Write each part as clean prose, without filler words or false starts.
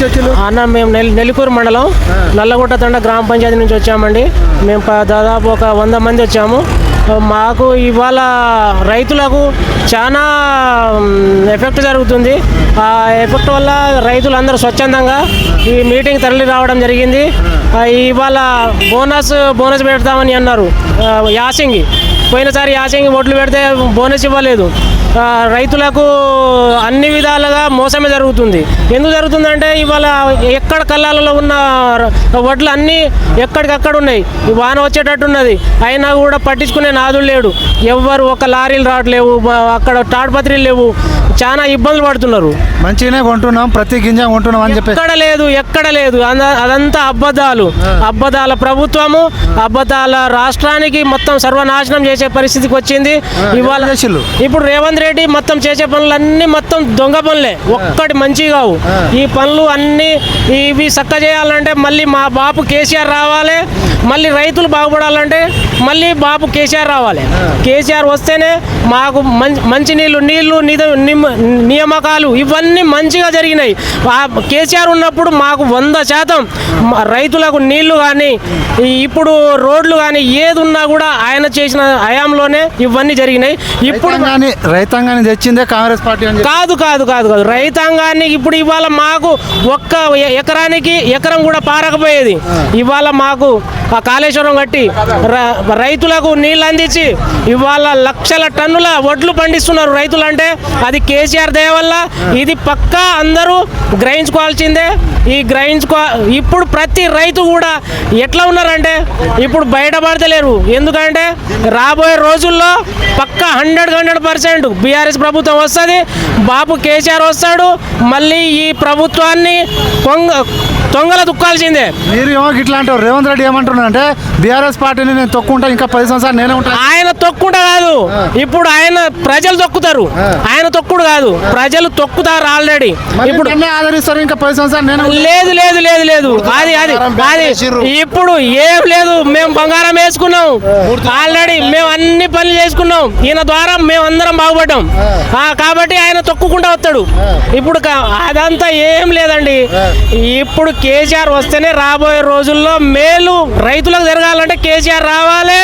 నుంచి వచ్చారు అన్న? మేము నెల్లికూరు మండలం నల్లగుట్ట తండ గ్రామ పంచాయతీ నుంచి వచ్చామండి. మేము దాదాపు ఒక 100 మంది వచ్చాము. మాకు ఇవాళ రైతులకు చాలా ఎఫెక్ట్ జరుగుతుంది. ఆ ఎఫెక్ట్ వల్ల రైతులందరూ స్వచ్ఛందంగా ఈ మీటింగ్ తరలి రావడం జరిగింది. ఇవాళ బోనస్ పెడతామని అన్నారు. యాసింగి పోయినసారి యాసింగి ఓట్లు పెడితే బోనస్ ఇవ్వలేదు. రైతులకు అన్ని విధాలుగా మోసమే జరుగుతుంది. ఎందుకు జరుగుతుందంటే ఇవాళ ఎక్కడ కళ్ళాలలో ఉన్న వడ్లు అన్నీ ఎక్కడికక్కడ ఉన్నాయి. వాన వచ్చేటట్టున్నది, అయినా కూడా పట్టించుకునే నాదులు లేడు. ఎవ్వరు ఒక లారీలు రావట్లేవు, అక్కడ తాడుపత్రిలు లేవు, చాలా ఇబ్బందులు పడుతున్నారు. మంచిగానే కొంటున్నాం, ప్రతి గింజ కొంటున్నాం అని చెప్పి ఎక్కడ లేదు. అదంతా అబద్ధాల ప్రభుత్వము, అబద్ధాల రాష్ట్రానికి మొత్తం సర్వనాశనం చేసే పరిస్థితికి వచ్చింది ఇవాళ. ఇప్పుడు రేవంత్ రెడ్డి మొత్తం చేసే పనులన్నీ మొత్తం దొంగ పనులే, ఒక్కటి మంచి కావు. ఈ పనులు అన్నీ ఇవి చక్క చేయాలంటే మళ్ళీ మా బాపు కేసీఆర్ రావాలి. మళ్ళీ రైతులు బాగుపడాలంటే మళ్ళీ బాపు కేసీఆర్ రావాలి. కేసీఆర్ వస్తేనే మాకు మంచి నీళ్లు నియామకాలు ఇవన్నీ మంచిగా జరిగినాయి. కేసీఆర్ ఉన్నప్పుడు మాకు 100% రైతులకు నీళ్లు కానీ ఇప్పుడు రోడ్లు కానీ ఏది ఉన్నా కూడా ఆయన చేసిన హయాంలోనే ఇవన్నీ జరిగినాయి. ఇప్పుడు రైతాంగాన్ని తెచ్చిందే కాంగ్రెస్ పార్టీ కాదు రైతాంగాన్ని ఇప్పుడు ఇవాళ మాకు ఒక్క ఎకరానికి ఎకరం కూడా పారకపోయేది. ఇవాళ మాకు ఆ కాళేశ్వరం కట్టి రైతులకు నీళ్ళు అందించి ఇవాళ లక్షల టన్నుల వడ్లు పండిస్తున్నారు రైతులు. అంటే అది కేసీఆర్ దయ వల్ల. ఇది పక్కా అందరూ గ్రహించుకోవాల్సిందే. ఇప్పుడు ప్రతి రైతు కూడా ఎట్లా ఉన్నారంటే ఇప్పుడు బయటపడతలేరు. ఎందుకంటే రాబోయే రోజుల్లో పక్కా 100% బీఆర్ఎస్ ప్రభుత్వం వస్తుంది, బాపు కేసీఆర్ వస్తాడు. మళ్ళీ ఈ ప్రభుత్వాన్ని తొంగల దుక్కాల్సిందే. మీరు ఇట్లా అంటారు. రేవంత్ రెడ్డి ఏమంటున్నారు అంటే బీఆర్ఎస్ పార్టీని నేను తొక్కుంటా, ఇంకా 10 సంవత్సరాలు నేనే ఉంటాను. ఆయన తొక్కుంటా కాదు, ఇప్పుడు ఆయన ప్రజలు తొక్కుతారు. ఆయన తొక్కుడు కాదు, ప్రజలు తొక్కుతారు ఆల్రెడీ. ఇప్పుడు ఆదరిస్తారు, ఇంకా 10 సంవత్సరాలు నేను లేదు. అది ఇప్పుడు ఏం లేదు. మేము బంగారం వేసుకున్నాం ఆల్రెడీ, మేము అన్ని పనులు చేసుకున్నాం. ఈయన ద్వారా మేము అందరం బాగుపడ్డాం. కాబట్టి ఆయన తొక్కుకుంటా వస్తాడు. ఇప్పుడు అదంతా ఏం లేదండి. ఇప్పుడు కేసీఆర్ వస్తేనే రాబోయే రోజుల్లో మేలు రైతులకు జరగాలంటే కేసీఆర్ రావాలి,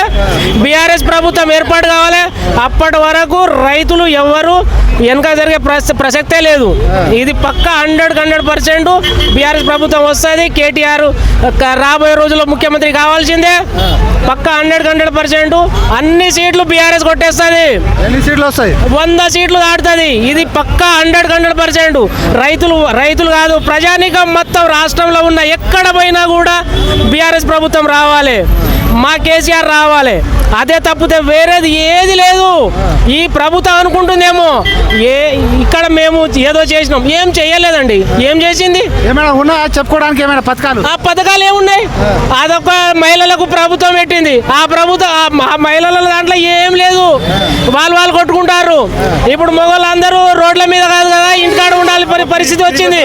బీఆర్ఎస్ ప్రభుత్వం ఏర్పాటు కావాలి. అప్పటి వరకు రైతులు ఎవరు వెనక జరిగే ప్రసక్తే లేదు. ఇది పక్కా 100% బీఆర్ఎస్ ప్రభుత్వం వస్తుంది. కేటీఆర్ రాబోయే రోజుల్లో ముఖ్యమంత్రి కావాల్సిందే. పక్కా 100% అన్ని సీట్లు బీఆర్ఎస్ కొట్టేస్తుంది. ఎన్ని సీట్లు వస్తాయి? 100 సీట్లు దాటుతుంది. ఇది పక్కా 100% రైతులు కాదు, ప్రజానీకం మొత్తం రాష్ట్రంలో ఉన్న ఎక్కడ పోయినా కూడా బీఆర్ఎస్ ప్రభుత్వం రావాలి, మా కేసీఆర్ రావాలి. అదే తప్పితే వేరేది ఏది లేదు. ఈ ప్రభుత్వం అనుకుంటుందేమో ఇక్కడ మేము ఏదో చేసినాం, ఏం చేయలేదండి. ఏం చేసింది? ఏమైనా ఉన్నాయా చెప్పుకోవడానికి? ఏమైనా పథకాలు? ఆ పథకాలు ఏమున్నాయి? అదొక మహిళలకు ప్రభుత్వం పెట్టింది. ఆ ప్రభుత్వం మహిళల దాంట్లో ఏం లేదు. వాళ్ళు కొట్టుకుంటారు. ఇప్పుడు మగవాళ్ళందరూ రోడ్ల మీద కాదు కదా, ఇంటికాడ ఉండాలి పరిస్థితి వచ్చింది.